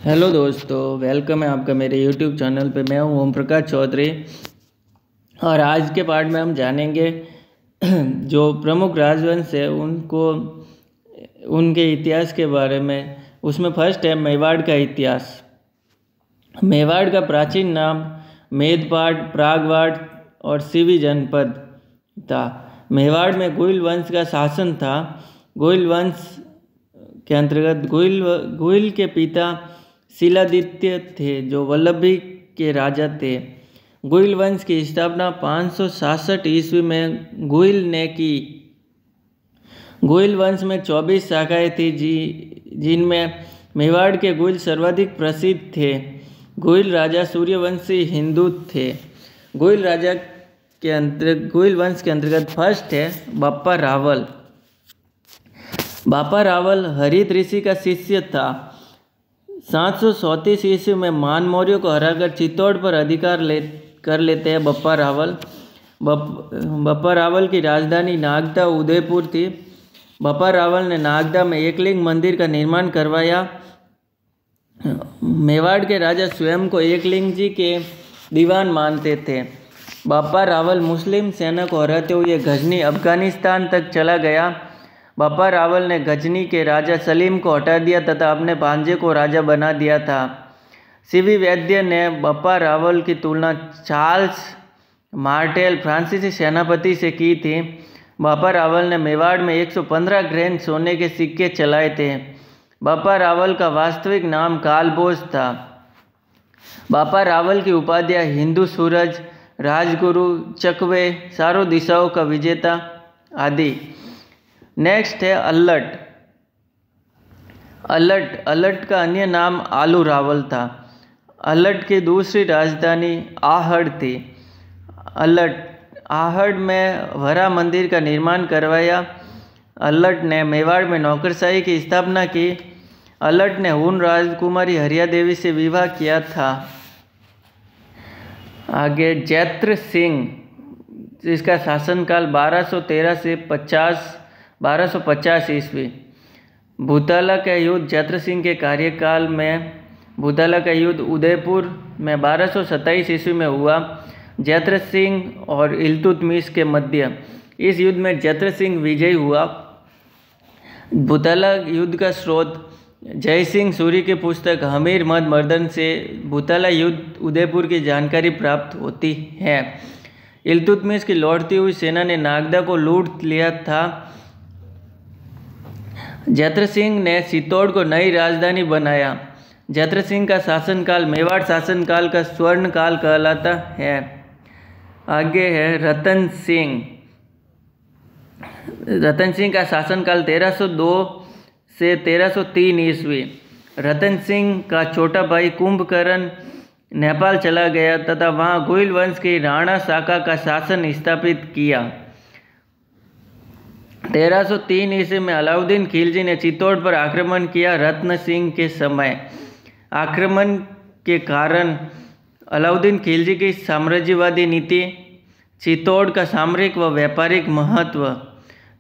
Hello दोस्तों, welcome है आपका मेरे यूट्यूब चैनल पे। मैं हूं ओम प्रकाश चौधरी और आज के पार्ट में हम जानेंगे जो प्रमुख राजवंश है उनको उनके इतिहास के बारे में। उसमें फर्स्ट है मेवाड़ का इतिहास। मेवाड़ का प्राचीन नाम मेदपाट, प्रागवाड़ और सिवी जनपद था। मेवाड़ में गुइल वंश का शासन था। गुइल वंश के अंतर्गत गुइल के पिता शिलादित्य थे जो वल्लभी के राजा थे। गुइल वंश की स्थापना 566 ईस्वी में गुइल ने की। गुइल वंश में 24 शाखाएं थी जिनमें मेवाड़ के गुइल सर्वाधिक प्रसिद्ध थे। गुइल राजा सूर्यवंशी हिंदू थे। गुइल वंश के अंतर्गत फर्स्ट है बापा रावल। बापा रावल हरित ऋषि का शिष्य था। 734 ईस्वी में मान मौर्य को हराकर चित्तौड़ पर अधिकार कर लेते हैं बप्पा रावल। बप्पा रावल की राजधानी नागदा उदयपुर थी। बप्पा रावल ने नागदा में एकलिंग मंदिर का निर्माण करवाया। मेवाड़ के राजा स्वयं को एकलिंग जी के दीवान मानते थे। बप्पा रावल मुस्लिम सेना को हराते हुए गजनी अफगानिस्तान तक चला गया। बप्पा रावल ने गजनी के राजा सलीम को हटा दिया तथा अपने भांजे को राजा बना दिया था। सीवी वैद्य ने बप्पा रावल की तुलना चार्ल्स मार्टेल फ्रांसीसी सेनापति से की थी। बप्पा रावल ने मेवाड़ में 115 ग्रेन सोने के सिक्के चलाए थे। बप्पा रावल का वास्तविक नाम कालभोज था। बप्पा रावल की उपाधियां हिंदू सूरज, राजगुरु, चकवे, चारों दिशाओं का विजेता आदि। नेक्स्ट है अल्लट। अल्लट का अन्य नाम आलू रावल था। अल्लट की दूसरी राजधानी आहड़ थी। आहड़ में वरा मंदिर का निर्माण करवाया। अल्लट ने मेवाड़ में नौकरशाही की स्थापना की। अल्लट ने हून राजकुमारी हरिया देवी से विवाह किया था। आगे जैत्र सिंह, जिसका शासनकाल 1213 से 1250 ईस्वी। भूताला का युद्ध जैत्र सिंह के कार्यकाल में। भूताला का युद्ध उदयपुर में 1227 ईस्वी में हुआ। जैत्र सिंह और इल्तुतमिश के मध्य इस युद्ध में जैत्र सिंह विजयी हुआ। भूताला युद्ध का स्रोत जय सिंह सूरी की पुस्तक हमीर मद मर्दन से भूताला युद्ध उदयपुर की जानकारी प्राप्त होती है। इल्तुतमिश की लौटती हुई सेना ने नागदा को लूट लिया था। जैत्र सिंह ने चित्तौड़ को नई राजधानी बनाया। जैत्र सिंह का शासनकाल मेवाड़ शासनकाल का स्वर्ण काल कहलाता है। आगे है रतन सिंह। रतन सिंह का शासनकाल 1302 से 1303 ईस्वी। रतन सिंह का छोटा भाई कुंभकर्ण नेपाल चला गया तथा वहां गुइल वंश की राणा शाखा का शासन स्थापित किया। 1303 ईस्वी में अलाउद्दीन खिलजी ने चित्तौड़ पर आक्रमण किया। रत्न सिंह के समय आक्रमण के कारण अलाउद्दीन खिलजी की साम्राज्यवादी नीति, चित्तौड़ का सामरिक व व्यापारिक महत्व,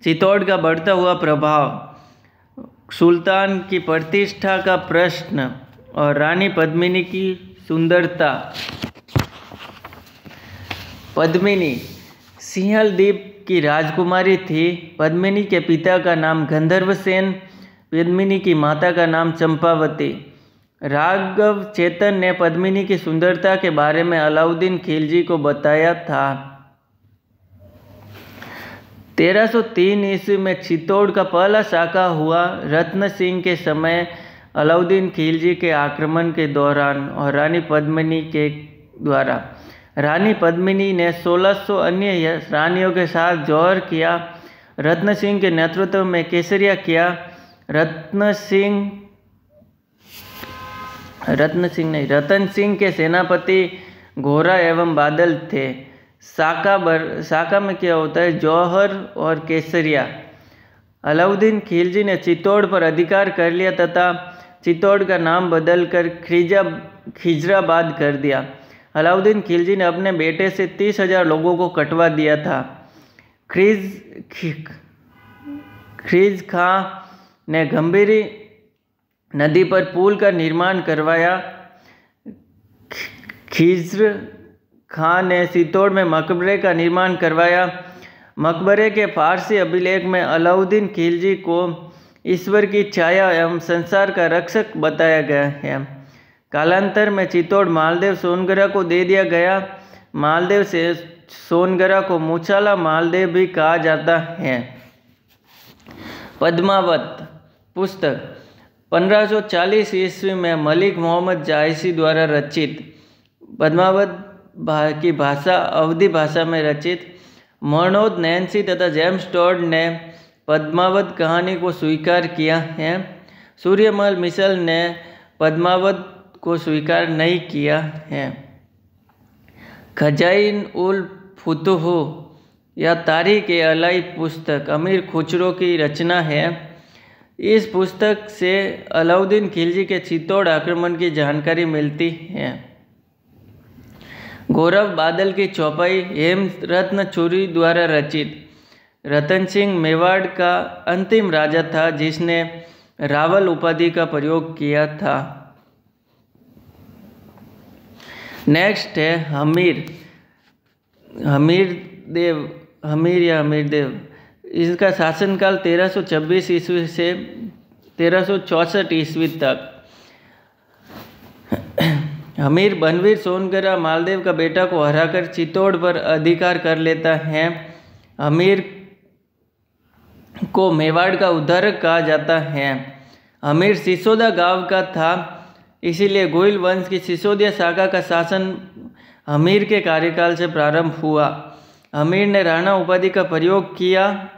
चित्तौड़ का बढ़ता हुआ प्रभाव, सुल्तान की प्रतिष्ठा का प्रश्न और रानी पद्मिनी की सुंदरता। पद्मिनी सिंहल द्वीप की राजकुमारी थी। पद्मिनी के पिता का नाम गंधर्वसेन, पद्मिनी की माता का नाम चंपावती। राघव चेतन ने पद्मिनी की सुंदरता के बारे में अलाउद्दीन खिलजी को बताया था। 1303 ईस्वी में चित्तौड़ का पहला शाखा हुआ। रत्न सिंह के समय अलाउद्दीन खिलजी के आक्रमण के दौरान और रानी पद्मिनी के द्वारा रानी पद्मिनी ने 1600 अन्य रानियों के साथ जौहर किया। रत्न सिंह के नेतृत्व में केसरिया किया। रतन सिंह के सेनापति घोरा एवं बादल थे। साका में क्या होता है? जौहर और केसरिया। अलाउद्दीन खिलजी ने चित्तौड़ पर अधिकार कर लिया तथा चित्तौड़ का नाम बदलकर खिजराबाद कर दिया। अलाउद्दीन खिलजी ने अपने बेटे से 30,000 लोगों को कटवा दिया था। खिज खां ने नदी पर पुल का निर्माण करवाया। खिज्र खां ने चित्तौड़ में मकबरे का निर्माण करवाया। मकबरे के फारसी अभिलेख में अलाउद्दीन खिलजी को ईश्वर की छाया एवं संसार का रक्षक बताया गया है। कालांतर में चित्तौड़ मालदेव सोनगरा को दे दिया गया। मालदेव से सोनगरा को मूछाला मालदेव भी कहा जाता है। पद्मावत पुस्तक 1540 ईस्वी में मलिक मोहम्मद जायसी द्वारा रचित। पद्मावत की भाषा अवधी भाषा में रचित। मर्नोद नैन्सी तथा जेम्स टॉड ने पद्मावत कहानी को स्वीकार किया है। सूर्यमल मिशल ने पद्मावत को स्वीकार नहीं किया है। खजाइन उल फुतूह या तारीख ए अलाई पुस्तक अमीर खुसरो की रचना है। इस पुस्तक से अलाउद्दीन खिलजी के चित्तौड़ आक्रमण की जानकारी मिलती है। गौरव बादल की चौपाई हेमरत्न चूरी द्वारा रचित। रतन सिंह मेवाड़ का अंतिम राजा था जिसने रावल उपाधि का प्रयोग किया था। नेक्स्ट है हमीर देव। इसका शासनकाल 1326 ईस्वी से 1364 ईस्वी तक। हमीर बनवीर सोनगरा मालदेव का बेटा को हराकर चित्तौड़ पर अधिकार कर लेता है। हमीर को मेवाड़ का उद्धारक कहा जाता है। हमीर सिसोदा गांव का था, इसीलिए गोइल वंश की सिसोदिया शाखा का शासन हमीर के कार्यकाल से प्रारंभ हुआ। हमीर ने राणा उपाधि का प्रयोग किया।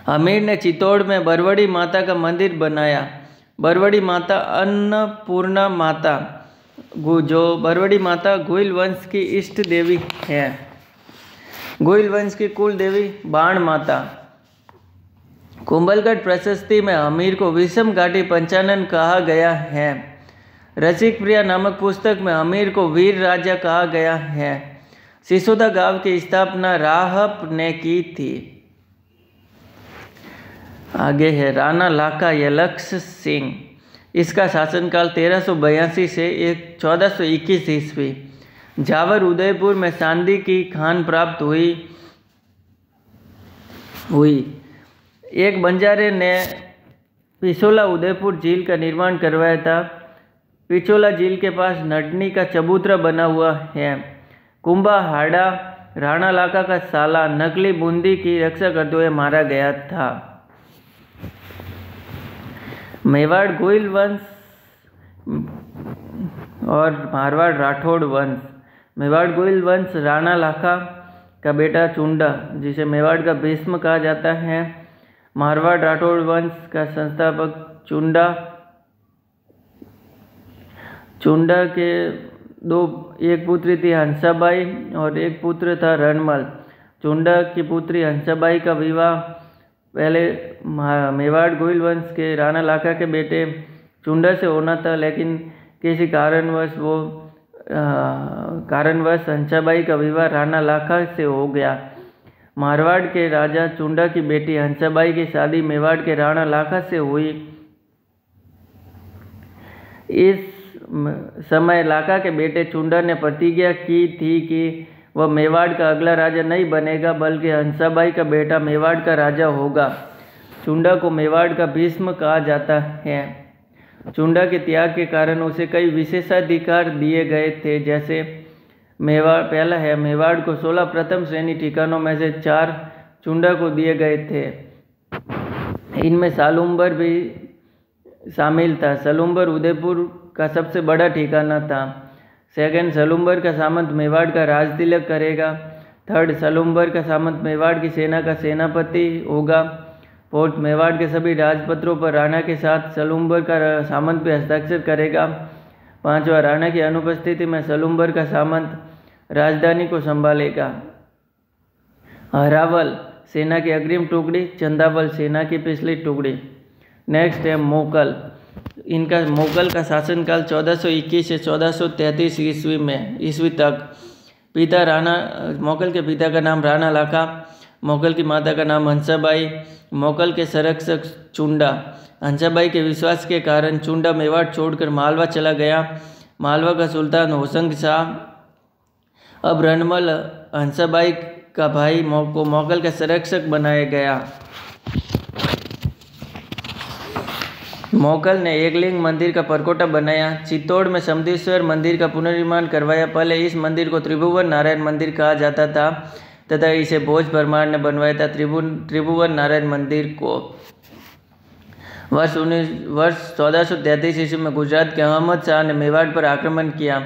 हमीर ने चित्तौड़ में बरवड़ी माता का मंदिर बनाया। बरवड़ी माता अन्नपूर्णा माता, जो बरवड़ी माता गोइल वंश की इष्ट देवी है। गोइल वंश की कुल देवी बाण माता। कुंभलगढ़ प्रशस्ति में हमीर को विषम घाटी पंचानन कहा गया है। रसिक प्रिया नामक पुस्तक में हमीर को वीर राजा कहा गया है। सिसोदा गांव की स्थापना राहप ने की थी। आगे है राणा लाखा यलक्ष सिंह। इसका शासनकाल 1382 से 1421 ईस्वी। जावर उदयपुर में चांदी की खान प्राप्त हुई। एक बंजारे ने पिछोला उदयपुर झील का निर्माण करवाया था। पिछोला झील के पास नटनी का चबूतरा बना हुआ है। कुंभा हाड़ा राणा लाखा का साला नकली बूंदी की रक्षा करते हुए मारा गया था। मेवाड़ गोइल वंश और मारवाड़ राठौड़ वंश। मेवाड़ गोइल वंश राणा लाखा का बेटा चुंडा, जिसे मेवाड़ का भीष्म कहा जाता है। मारवाड़ राठौड़ वंश का संस्थापक चुंडा के एक पुत्री थी हंसाबाई और एक पुत्र था रणमल। चुंडा की पुत्री हंसाबाई का विवाह पहले मेवाड़ गोइल वंश के राणा लाखा के बेटे चुंडा से होना था, लेकिन किसी कारणवश हंसाबाई का विवाह राणा लाखा से हो गया। मारवाड़ के राजा चुंडा की बेटी हंसाबाई की शादी मेवाड़ के राणा लाखा से हुई। इस समय लाखा के बेटे चुंडा ने प्रतिज्ञा की थी कि वह मेवाड़ का अगला राजा नहीं बनेगा, बल्कि हंसाबाई का बेटा मेवाड़ का राजा होगा। चुंडा को मेवाड़ का भीष्म कहा जाता है। चुंडा के त्याग के कारण उसे कई विशेषाधिकार दिए गए थे, जैसे पहला है मेवाड़ को 16 प्रथम श्रेणी ठिकानों में से 4 चुंडा को दिए गए थे। इनमें सालुम्बर भी शामिल था। सलुम्बर उदयपुर का सबसे बड़ा ठिकाना था। सेकंड, सलुम्बर का सामंत मेवाड़ का राज तिलक करेगा। थर्ड, सलुम्बर का सामंत मेवाड़ की सेना का सेनापति होगा। फोर्थ, मेवाड़ के सभी राजपत्रों पर राणा के साथ सलुम्बर का सामंत भी हस्ताक्षर करेगा। पांचवा, राणा की अनुपस्थिति में सलुम्बर का सामंत राजधानी को संभालेगा। हरावल सेना की अग्रिम टुकड़ी, चंदावल सेना की पिछली टुकड़ी। नेक्स्ट है मोगल। मोगल का शासनकाल 1421 से 1433 ईस्वी तक। मोगल के पिता का नाम राणा लाखा। मोकल की माता का नाम हंसाबाई। मोकल के संरक्षक चुंडा। हंसाबाई के विश्वास के कारण चुंडा मेवाड़ छोड़कर मालवा चला गया। मालवा का सुल्तान होशंग शाह अब रणमल हंसाबाई का भाई को मोकल का संरक्षक बनाया गया। मोकल ने एकलिंग मंदिर का परकोटा बनाया। चित्तौड़ में समदेश्वर मंदिर का पुनर्निर्माण करवाया। पहले इस मंदिर को त्रिभुवन नारायण मंदिर कहा जाता था तथा इसे भोज परमार ने बनवाया था त्रिभुवन नारायण मंदिर को। वर्ष 1433 ईस्वी में गुजरात के अहमद शाह ने मेवाड़ पर आक्रमण किया।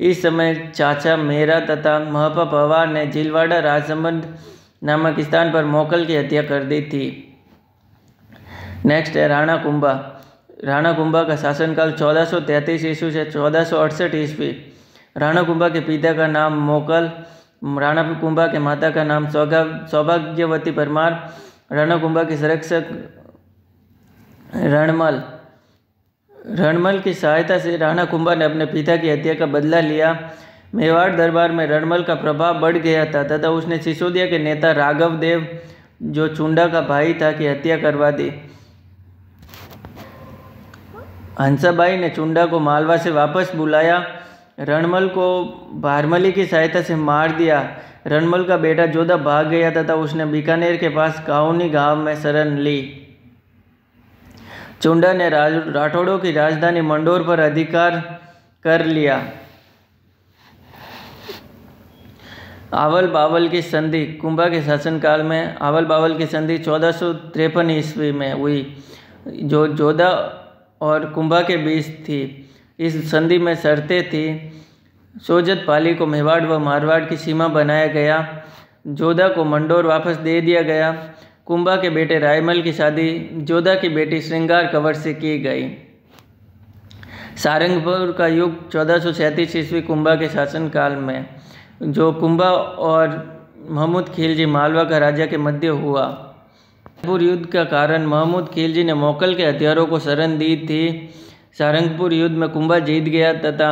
इस समय चाचा मेहरा तथा महपा पवार ने झीलवाड़ा राजसमंद नामक स्थान पर मोकल की हत्या कर दी थी। नेक्स्ट है राणा कुंभा। राणा कुंभा का शासनकाल 1433 ईस्वी से 1468 ईस्वी। राणा कुंभा के पिता का नाम मोकल, राणा कुंभा के माता का नाम सौभाग्यवती परमार। राणा कुंभा के संरक्षक रणमल की सहायता से राणा कुंभा ने अपने पिता की हत्या का बदला लिया। मेवाड़ दरबार में रणमल का प्रभाव बढ़ गया था तथा उसने सिसोदिया के नेता राघव देव, जो चुंडा का भाई था, की हत्या करवा दी। हंसाबाई ने चुंडा को मालवा से वापस बुलाया। रणमल को भारमली की सहायता से मार दिया। रणमल का बेटा जोधा भाग गया तथा उसने बीकानेर के पास काउनी गांव में शरण ली। चुंडा ने राठौड़ों की राजधानी मंडोर पर अधिकार कर लिया। आवल बावल की संधि। कुंभा के शासनकाल में आवल बावल की संधि 1453 ईस्वी में हुई, जो जोधा और कुंभा के बीच थी। इस संधि में शर्तें थी। सोजत पाली को मेवाड़ व मारवाड़ की सीमा बनाया गया। जोधा को मंडोर वापस दे दिया गया। कुंभा के बेटे रायमल की शादी जोधा की बेटी श्रृंगार कंवर से की गई। सारंगपुर का युग 1437 ईस्वी कुंभा के शासनकाल में, जो कुंभा और महमूद खिलजी मालवा का राजा के मध्य हुआ। सारंगपुर युद्ध का कारण महमूद खिलजी ने मोकल के हथियारों को शरण दी थी। सारंगपुर युद्ध में कुंभा जीत गया तथा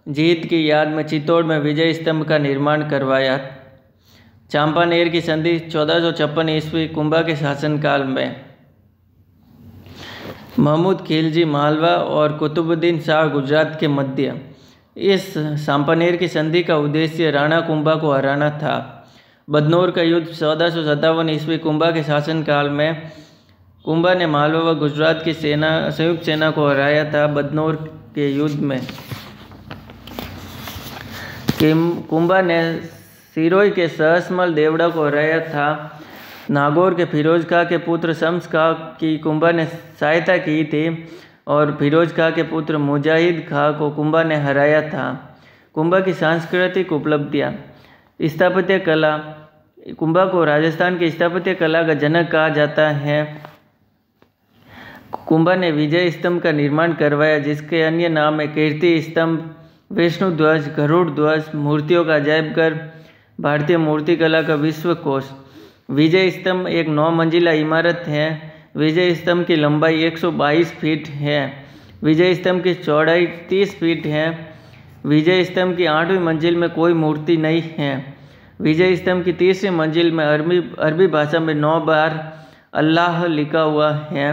जीत की याद में चित्तौड़ में विजय स्तंभ का निर्माण करवाया। चांपानेर की संधि 1456 ईस्वी कुंभा के शासनकाल में। महमूद खिलजी मालवा और कुतुबुद्दीन शाह गुजरात के मध्य। इस चांपानेर की संधि का उद्देश्य राणा कुंभा को हराना था। बदनौर का युद्ध 1457 ईस्वी कुंभा के शासनकाल में। कुंभा ने मालवा व गुजरात की संयुक्त सेना को हराया था। बदनौर के युद्ध में कुंभा ने सिरोही के सहसमल देवड़ा को हराया था। नागौर के फिरोज खां के पुत्र शम्स खां की कुंभा ने सहायता की थी और फिरोज खां के पुत्र मुजाहिद खां को कुंभा ने हराया था। कुंभा की सांस्कृतिक उपलब्धियाँ। स्थापत्य कला। कुंभा को राजस्थान की स्थापत्य कला का जनक कहा जाता है। कुंभा ने विजय स्तंभ का निर्माण करवाया, जिसके अन्य नाम है कीर्ति स्तंभ, विष्णु ध्वज, गरुड़ ध्वज, मूर्तियों का अजायबघर, भारतीय मूर्तिकला का विश्वकोश। विजय स्तंभ एक 9 मंजिला इमारत है। विजय स्तंभ की लंबाई 122 फीट है। विजय स्तंभ की चौड़ाई 30 फीट है। विजय स्तंभ की 8वीं मंजिल में कोई मूर्ति नहीं है। विजय स्तंभ की 3री मंजिल में अरबी भाषा में 9 बार अल्लाह लिखा हुआ है।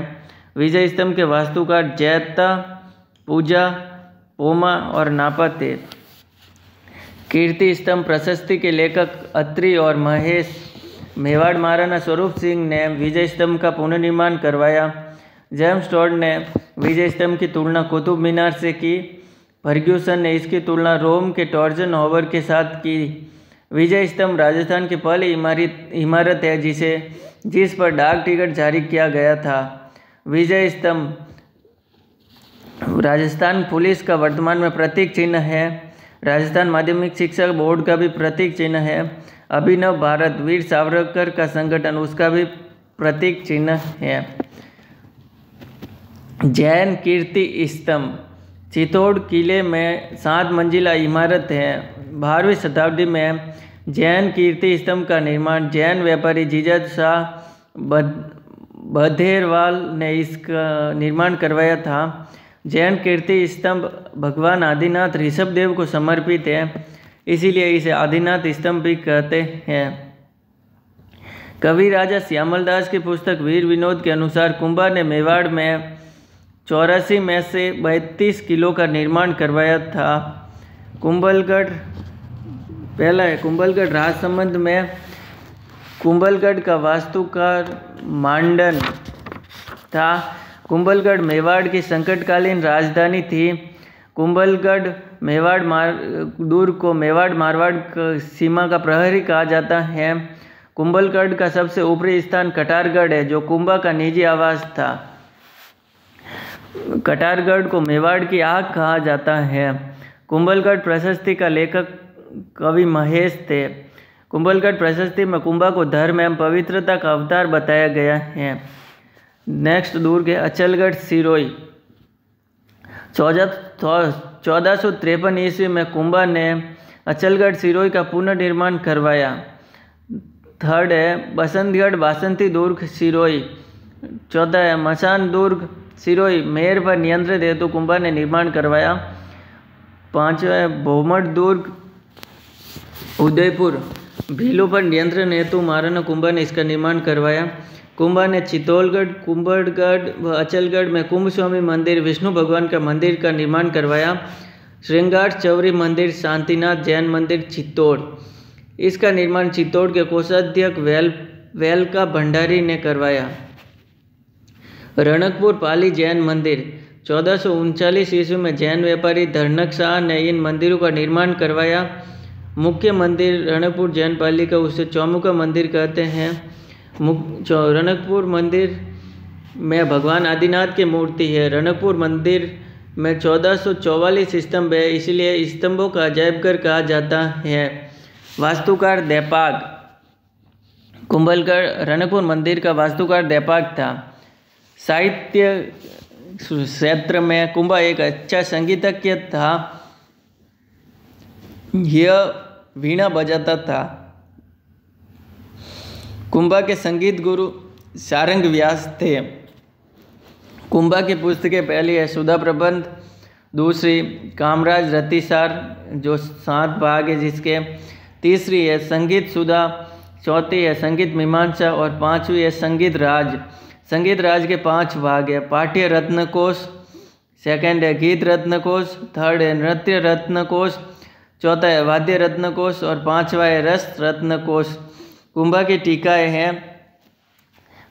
विजय स्तंभ के वास्तुकार जैता, पूजा, पोमा और नापा थे। कीर्ति स्तंभ प्रशस्ति के लेखक अत्रि और महेश। मेवाड़ महाराणा स्वरूप सिंह ने विजय स्तंभ का पुनर्निर्माण करवाया। जेम्स टॉड ने विजय स्तंभ की तुलना कुतुब मीनार से की। फर्ग्यूसन ने इसकी तुलना रोम के टॉर्जन हॉवर के साथ की। विजय स्तंभ राजस्थान की पहली इमारत है जिस पर डाक टिकट जारी किया गया था। विजय स्तंभ राजस्थान पुलिस का वर्तमान में प्रतीक चिन्ह है। राजस्थान माध्यमिक शिक्षा बोर्ड का भी प्रतीक चिन्ह है। अभिनव भारत वीर सावरकर का संगठन, उसका भी प्रतीक चिन्ह है। जैन कीर्ति स्तंभ चित्तौड़ किले में 7 मंजिला इमारत है। 12वीं शताब्दी में जैन कीर्ति स्तंभ का निर्माण जैन व्यापारी जीजा शाह बधेरवाल ने इसका निर्माण करवाया था। जैन कीर्ति स्तंभ भगवान आदिनाथ ऋषभदेव को समर्पित है, इसीलिए इसे आदिनाथ स्तंभ भी कहते हैं। कवि राजा श्यामलदास की पुस्तक वीर विनोद के अनुसार कुंभा ने मेवाड़ में 84 में से 32 किलो का निर्माण करवाया था। कुंभलगढ़ पहला है कुंभलगढ़ राजसमंद में कुंभलगढ़ का वास्तुकार मांडन था। कुंभलगढ़ मेवाड़ की संकटकालीन राजधानी थी। कुंभलगढ़ मेवाड़ दुर्ग को मेवाड़ मारवाड़ सीमा का प्रहरी कहा जाता है। कुंभलगढ़ का सबसे ऊपरी स्थान कटारगढ़ है जो कुंभा का निजी आवास था। कटारगढ़ को मेवाड़ की आग कहा जाता है। कुंभलगढ़ प्रशस्ति का लेखक कवि महेश थे। कुंभलगढ़ प्रशस्ति में कुंभा को धर्म एवं पवित्रता का अवतार बताया गया है। नेक्स्ट दुर्ग है अचलगढ़ सिरोही। 1453 ईस्वी में कुंभा ने अचलगढ़ सिरोही का पुनर्निर्माण करवाया। थर्ड है बसंतगढ़ बासंती दुर्ग सिरोही। चौथा है मसान दुर्ग सिरोही, मेयर पर नियंत्रण हेतु कुंभा ने निर्माण करवाया। पांचवा है भोमट दुर्ग उदयपुर, भीलों पर नियंत्रण हेतु महाराणा कुंभा ने इसका निर्माण करवाया। कुंभा ने चित्तौड़गढ़, कुंभलगढ़ व अचलगढ़ में कुंभ स्वामी मंदिर, विष्णु भगवान का मंदिर का निर्माण करवाया। श्रृंगार चौरी मंदिर, शांतिनाथ जैन मंदिर चित्तौड़, इसका निर्माण चित्तौड़ के कोषाध्यक्ष वेलका भंडारी ने करवाया। रणकपुर पाली जैन मंदिर 1439 ईस्वी में जैन व्यापारी धर्नक शाह ने इन मंदिरों का निर्माण करवाया। मुख्य मंदिर रणकपुर जैन पाली का उसे चौमुखा मंदिर कहते हैं। रणकपुर मंदिर में भगवान आदिनाथ की मूर्ति है। रणकपुर मंदिर में 1444 स्तंभ है, इसलिए स्तंभों का अजायबघर कहा जाता है। वास्तुकार देपाग। कुंभलगढ़ रणकपुर मंदिर का वास्तुकार देपाग था। साहित्य क्षेत्र में कुंभा एक अच्छा संगीतज्ञ था। यह वीणा बजाता था। कुंभा के संगीत गुरु सारंग व्यास थे। कुंभा की पुस्तकें पहली है सुधा प्रबंध, दूसरी कामराज रतिसार जो 7 भाग है जिसके, तीसरी है संगीत सुधा, चौथी है संगीत मीमांसा और पांचवी है संगीत राज। संगीत राज के 5 भाग है। पाठ्य रत्नकोश, सेकंड है गीत रत्नकोश, थर्ड है नृत्य रत्नकोश, चौथा है वाद्य रत्नकोश और पांचवा है रस रत्नकोश। कुंभा की टीकाएँ हैं।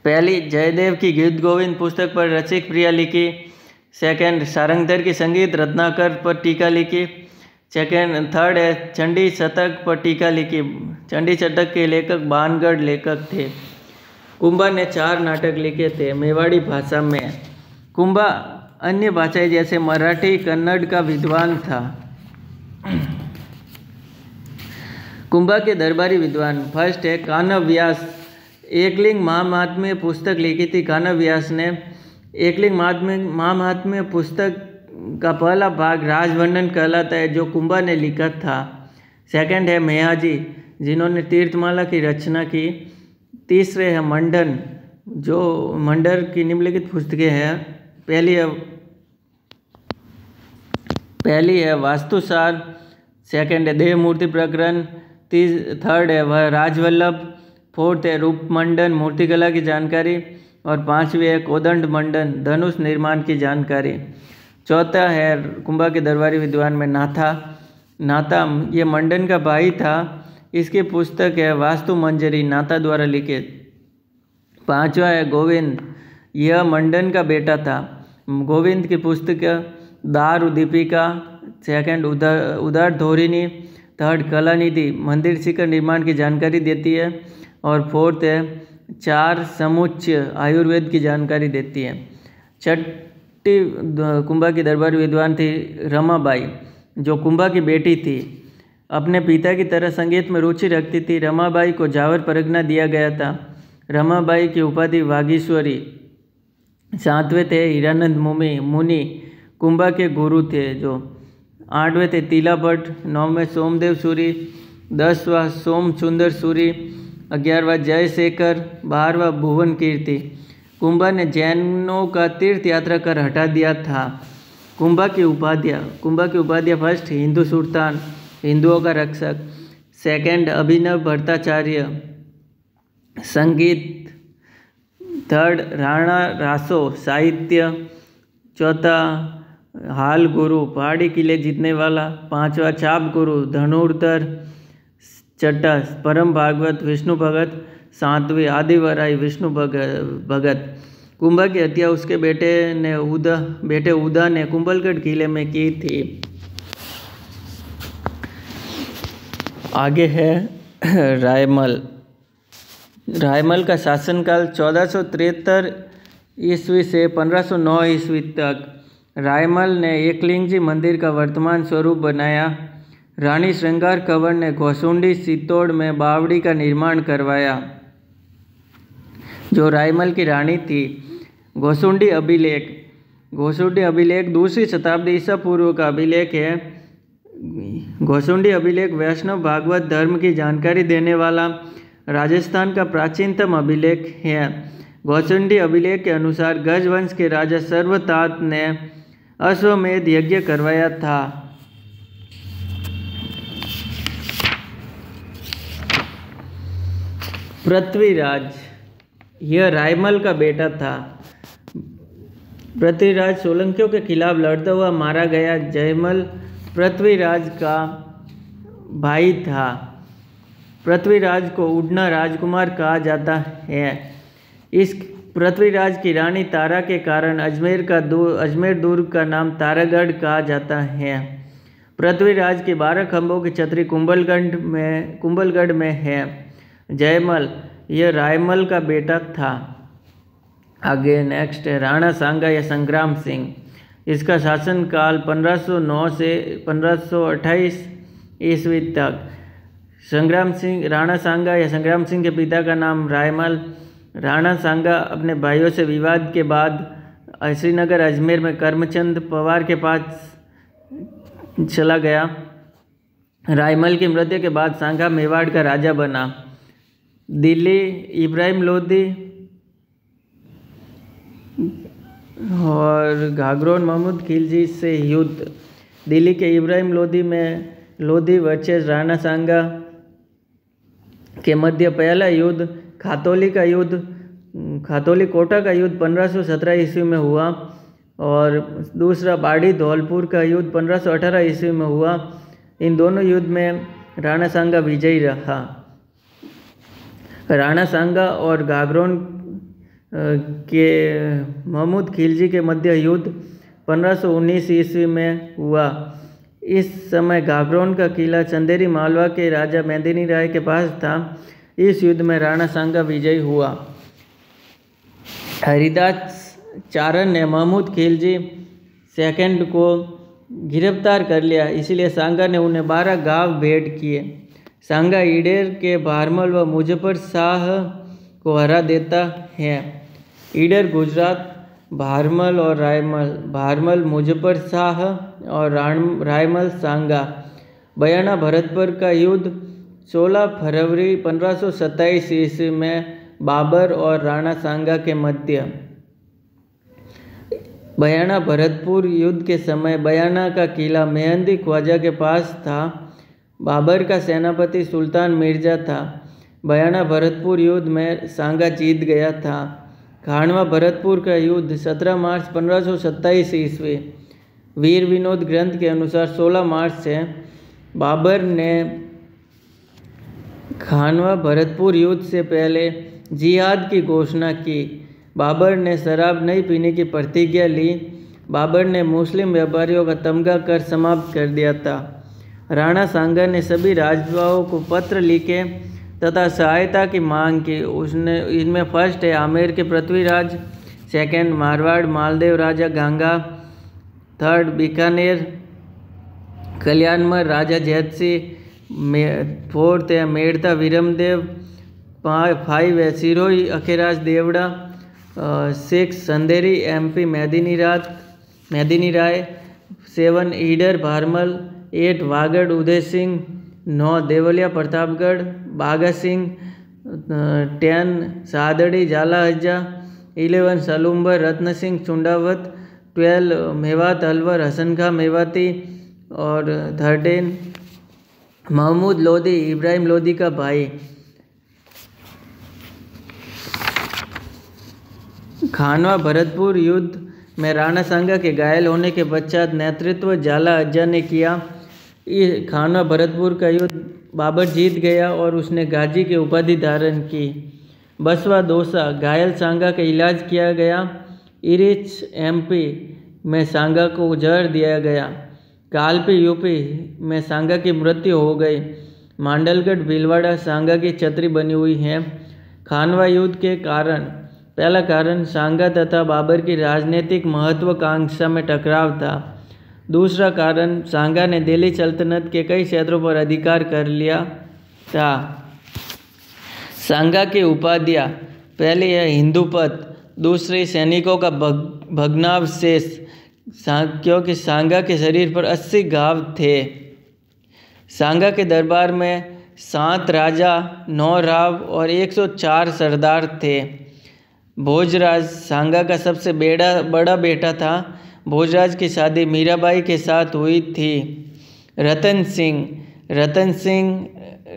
पहली जयदेव की गीत गोविंद पुस्तक पर रसिक प्रिया लिखी। सेकंड सारंगधर की संगीत रत्नाकर पर टीका लिखी। थर्ड है चंडी शतक पर टीका लिखी। चंडी शतक के लेखक बानगढ़ लेखक थे। कुंभा ने 4 नाटक लिखे थे मेवाड़ी भाषा में। कुंभा अन्य भाषाएं जैसे मराठी, कन्नड़ का विद्वान था। कुंभा के दरबारी विद्वान, फर्स्ट है कान्व व्यास। एकलिंग महात्म्य पुस्तक लिखी थी कान्व व्यास ने। एकलिंग महात्म्य पुस्तक का पहला भाग राजवर्णन कहलाता है जो कुंभा ने लिखा था। सेकंड है मेहाजी जिन्होंने तीर्थमाला की रचना की। तीसरे है मंडन जो मंडर की निम्नलिखित पुस्तकें हैं। पहली है वास्तुसार, सेकंड है देव मूर्ति प्रकरण, थर्ड है वह राजवल्लभ, फोर्थ है रूपमंडन मूर्तिकला की जानकारी और पांचवी है कोदंड मंडन धनुष निर्माण की जानकारी। चौथा है कुंभा के दरबारी विद्वान में नाथा ये मंडन का भाई था। इसकी पुस्तक है वास्तु मंजरी नाथा द्वारा लिखित। पांचवा है गोविंद, यह मंडन का बेटा था। गोविंद की पुस्तक दार दीपिका, सेकंड उदार धोरिणी, थर्ड कलानिधि मंदिर शिखर निर्माण की जानकारी देती है और फोर्थ है 4 समुच्चय आयुर्वेद की जानकारी देती है। छठी कुंभा की दरबारी विद्वान थी रमाबाई जो कुंभा की बेटी थी। अपने पिता की तरह संगीत में रुचि रखती थी। रमाबाई को जावर परगना दिया गया था। रमाबाई की उपाधि वागीश्वरी। 7वें थे हीरानंद मुनि कुंभा के गुरु थे जो। 8वें थे तिला भट्ट, 9वें सोमदेव सूरी, 10वां सोम सुंदर सूरी, 11वां जयशेखर, 12वां भुवन कीर्ति। कुंभा ने जैनों का तीर्थ यात्रा कर हटा दिया था। कुंभा की उपाधियाँ फर्स्ट हिंदू सुल्तान हिंदुओं का रक्षक, सेकंड अभिनव भट्टाचार्य, संगीत। थर्ड राणा रासो साहित्य। चौथा हाल गुरु पहाड़ी किले जीतने वाला। पांचवा चाप गुरु धनुर्धर। छठा परम भागवत विष्णु भगत। सातवीं आदिवराई विष्णु भगत। कुंभा की हत्या उसके बेटे उदा ने कुंभलगढ़ किले में की थी। आगे है रायमल। रायमल का शासनकाल 1473 ईस्वी से 1509 ईस्वी तक। रायमल ने एकलिंगजी मंदिर का वर्तमान स्वरूप बनाया। रानी श्रृंगार कंवर ने घोसुंडी सितोड़ में बावड़ी का निर्माण करवाया, जो रायमल की रानी थी। घोसुंडी अभिलेख दूसरी शताब्दी ईसा पूर्व का अभिलेख है। घोसुंडी अभिलेख वैष्णव भागवत धर्म की जानकारी देने वाला राजस्थान का प्राचीनतम अभिलेख है। घोसुंडी अभिलेख के अनुसार गज वंश के राजा सर्वतात ने अश्वमेध यज्ञ करवाया था। पृथ्वीराज, यह रायमल का बेटा था। पृथ्वीराज सोलंकियों के खिलाफ लड़ता हुआ मारा गया। जयमल पृथ्वीराज का भाई था। पृथ्वीराज को उड़ना राजकुमार कहा जाता है। इस पृथ्वीराज की रानी तारा के कारण अजमेर दुर्ग का नाम तारागढ़ कहा जाता है। पृथ्वीराज के 12 खंभों की छतरी कुंभलगढ़ में है। जयमल यह रायमल का बेटा था। आगे नेक्स्ट है राणा सांगा या संग्राम सिंह। इसका शासनकाल 1509 से 1528 ईस्वी तक। राणा सांगा या संग्राम सिंह के पिता का नाम रायमल। राणा सांगा अपने भाइयों से विवाद के बाद श्रीनगर अजमेर में करमचंद पवार के पास चला गया। रायमल की मृत्यु के बाद सांगा मेवाड़ का राजा बना। दिल्ली इब्राहिम लोदी और घाघरोन महमूद खिलजी से युद्ध। दिल्ली के इब्राहिम लोदी में लोदी वर्सेस राणा सांगा के मध्य पहला युद्ध खातौली कोटा का युद्ध 1517 ईस्वी में हुआ और दूसरा बाड़ी धौलपुर का युद्ध 1518 ईस्वी में हुआ। इन दोनों युद्ध में राणा सांगा विजयी रहा। राणा सांगा और घाघरोन के महमूद खिलजी के मध्य युद्ध 1519 ईस्वी में हुआ। इस समय घाघरोन का किला चंदेरी मालवा के राजा मेदिनी राय के पास था। इस युद्ध में राणा सांगा विजयी हुआ। हरिदास चारण ने महमूद खिलजी सेकंड को गिरफ्तार कर लिया, इसलिए सांगा ने उन्हें 12 गांव भेंट किए। सांगा ईडेर के भारमल व मुजफ्फर शाह को हरा देता है। ईडर गुजरात, भारमल मुजफ्फर शाह और रायमल सांगा। बयाना भरतपुर का युद्ध 16 फरवरी 1527 ईस्वी में बाबर और राणा सांगा के मध्य। बयाना भरतपुर युद्ध के समय बयाना का किला मेहंदी ख्वाजा के पास था। बाबर का सेनापति सुल्तान मिर्जा था। बयाना भरतपुर युद्ध में सांगा जीत गया था। खानवा भरतपुर का युद्ध 17 मार्च 1527 ईस्वी। वीर विनोद ग्रंथ के अनुसार 16 मार्च से। बाबर ने खानवा भरतपुर युद्ध से पहले जिहाद की घोषणा की। बाबर ने शराब नहीं पीने की प्रतिज्ञा ली। बाबर ने मुस्लिम व्यापारियों का तमगा कर समाप्त कर दिया था। राणा सांगा ने सभी राजाओं को पत्र लिखे तथा सहायता की मांग की। उसने इनमें फर्स्ट है आमेर के पृथ्वीराज, सेकंड मारवाड़ मालदेव राजा गांगा, थर्ड बीकानेर कल्याणमल राजा जैत सिंह, फोर्थ है मेड़ता वीरमदेव, 5 है सिरोही अखेराज देवड़ा, 6 संदेरी MP मेदिनी राय, 7 ईडर भारमल, 8 वागड़ उदय सिंह, 9 देवलिया प्रतापगढ़ बागा सिंह, 10 सादड़ी जाला हज्जा, 11 सलूम्बर रत्न सिंह चुंडावत, 12 मेवात अलवर हसन खां मेवाती और 13 महमूद लोदी इब्राहिम लोदी का भाई। खानवा भरतपुर युद्ध में राणा सांगा के घायल होने के पश्चात नेतृत्व झाला अज्जा ने किया। खानवा भरतपुर का युद्ध बाबर जीत गया और उसने गाजी की उपाधि धारण की। बसवा दौसा घायल सांगा का इलाज किया गया। इरिच एमपी में सांगा को जहर दिया गया। कालपी यूपी में सांगा की मृत्यु हो गई। मांडलगढ़ भीलवाड़ा सांगा की छतरी बनी हुई है। खानवा युद्ध के कारण, पहला कारण सांगा तथा बाबर की राजनीतिक महत्वाकांक्षा में टकराव था। दूसरा कारण सांगा ने दिल्ली सल्तनत के कई क्षेत्रों पर अधिकार कर लिया था। सांगा की उपाधियाँ, पहली है हिंदूपत, दूसरी सैनिकों का भग्नावशेष, क्योंकि सांगा के शरीर पर 80 घाव थे। सांगा के दरबार में 7 राजा, 9 राव और 104 सरदार थे। भोजराज सांगा का सबसे बड़ा बेटा था। भोजराज की शादी मीराबाई के साथ हुई थी। रतन सिंह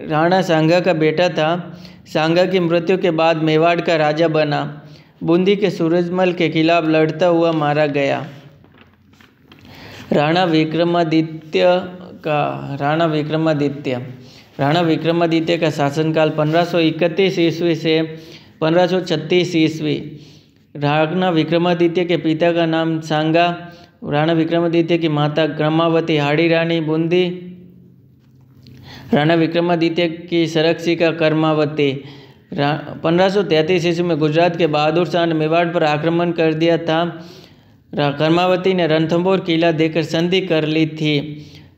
राणा सांगा का बेटा था। सांगा की मृत्यु के बाद मेवाड़ का राजा बना। बूंदी के सूरजमल के खिलाफ लड़ता हुआ मारा गया। राणा विक्रमादित्य का शासनकाल 1531 ईस्वी से 1536 ईस्वी। राणा विक्रमादित्य के पिता का नाम सांगा, राणा विक्रमादित्य की माता क्रमावती हाड़ी रानी बूंदी, राणा विक्रमादित्य की सरक्षिका कर्मावती। 1533 ईस्वी में गुजरात के बहादुर शाह ने मेवाड़ पर आक्रमण कर दिया था। कर्मावती ने रणथंभौर किला देकर संधि कर ली थी।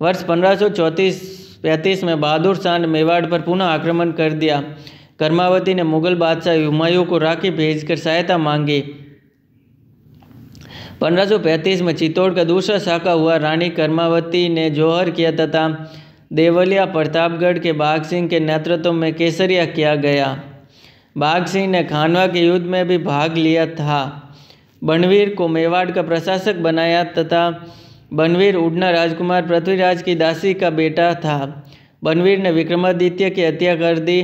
वर्ष 1534-35 में बहादुर शाह ने मेवाड़ पर पुनः आक्रमण कर दिया। कर्मावती ने मुगल बादशाह हुमायूं को राखी भेजकर सहायता मांगी। 1535 में चित्तौड़ का दूसरा शाखा हुआ। रानी कर्मावती ने जौहर किया तथा देवलिया प्रतापगढ़ के बाघ सिंह के नेतृत्व में केसरिया किया गया। बाघ सिंह ने खानवा के युद्ध में भी भाग लिया था। बनवीर को मेवाड़ का प्रशासक बनाया तथा बनवीर उड़ना राजकुमार पृथ्वीराज की दासी का बेटा था। बनवीर ने विक्रमादित्य की हत्या कर दी।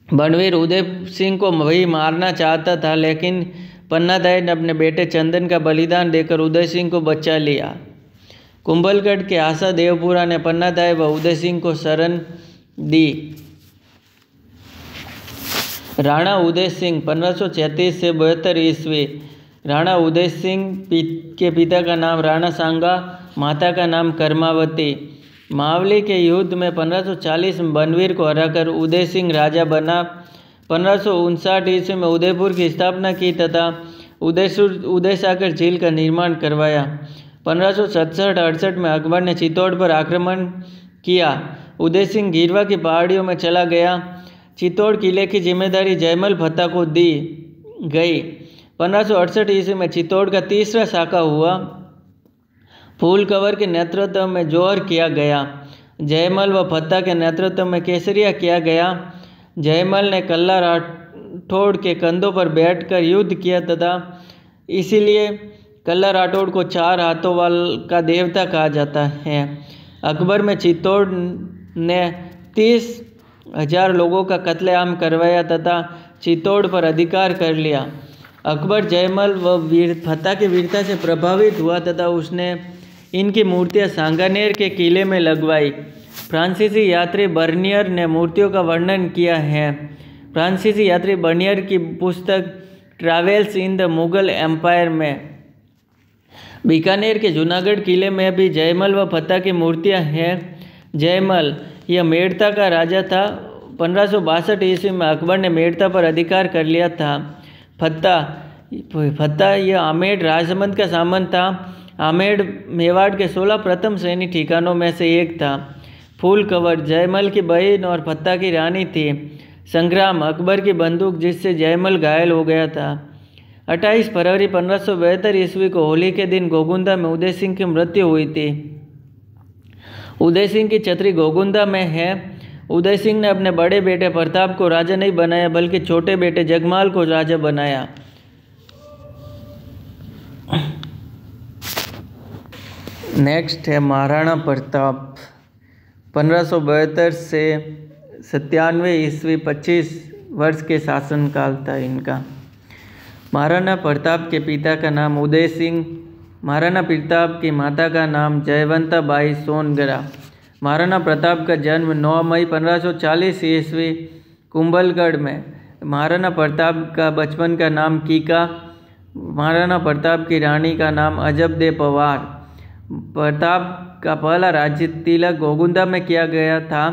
बनवीर उदय सिंह को वही मारना चाहता था, लेकिन पन्नादाई ने अपने बेटे चंदन का बलिदान देकर उदय सिंह को बचा लिया। कुंभलगढ़ के आशा देवपुरा ने पन्नादाई व उदय सिंह को शरण दी। राणा उदय सिंह 1536 से 72 ईस्वी। राणा उदय सिंह के पिता का नाम राणा सांगा, माता का नाम कर्मावती। मावली के युद्ध में 1540 में बनवीर को हराकर उदय सिंह राजा बना। 1559 ईस्वी में उदयपुर की स्थापना की तथा उदय सागर झील का निर्माण करवाया। 1567-68 में अकबर ने चित्तौड़ पर आक्रमण किया। उदय सिंह गीरवा की पहाड़ियों में चला गया। चित्तौड़ किले की जिम्मेदारी जयमल भत्ता को दी गई। 1568 ईस्वी में चित्तौड़ का तीसरा शाखा हुआ। फूल कंवर के नेतृत्व में जौहर किया गया। जयमल व भत्ता के नेतृत्व में केसरिया किया गया। जयमल ने कल्ला राठौड़ के कंधों पर बैठकर युद्ध किया तथा इसीलिए कल्ला राठौड़ को 4 हाथों का देवता कहा जाता है। अकबर में चित्तौड़ ने 30,000 लोगों का कत्लेआम करवाया तथा चित्तौड़ पर अधिकार कर लिया। अकबर जयमल व भत्ता की वीरता से प्रभावित हुआ तथा उसने इनकी मूर्तियां सांगानेर के किले में लगवाई। फ्रांसीसी यात्री बर्नियर ने मूर्तियों का वर्णन किया है। फ्रांसीसी यात्री बर्नियर की पुस्तक travels in the Mughal empire में बीकानेर के जूनागढ़ किले में भी जयमल व भत्ता की मूर्तियां हैं। जयमल यह मेड़ता का राजा था। 1562 ईस्वी में अकबर ने मेड़ता पर अधिकार कर लिया था। भत्ता यह आमेर राजसमंद का सामंत था। आमेर मेवाड़ के 16 प्रथम श्रेणी ठिकानों में से एक था। फूल कंवर जयमल की बहन और भत्ता की रानी थी। संग्राम अकबर की बंदूक जिससे जयमल घायल हो गया था। 28 फरवरी 1572 ईस्वी को होली के दिन गोगुंदा में उदय सिंह की मृत्यु हुई थी। उदय सिंह की छतरी गोगुंदा में है। उदय सिंह ने अपने बड़े बेटे प्रताप को राजा नहीं बनाया, बल्कि छोटे बेटे जगमाल को राजा बनाया। नेक्स्ट है महाराणा प्रताप। 1572 से 97 ईस्वी 25 वर्ष के शासनकाल था इनका। महाराणा प्रताप के पिता का नाम उदय सिंह। महाराणा प्रताप की माता का नाम जयवंता बाई सोनगरा। महाराणा प्रताप का जन्म 9 मई 1540 ईस्वी कुंभलगढ़ में। महाराणा प्रताप का बचपन का नाम कीका। महाराणा प्रताप की रानी का नाम अजबदे पवार। प्रताप का पहला राज्य तिलक गोगुंदा में किया गया था।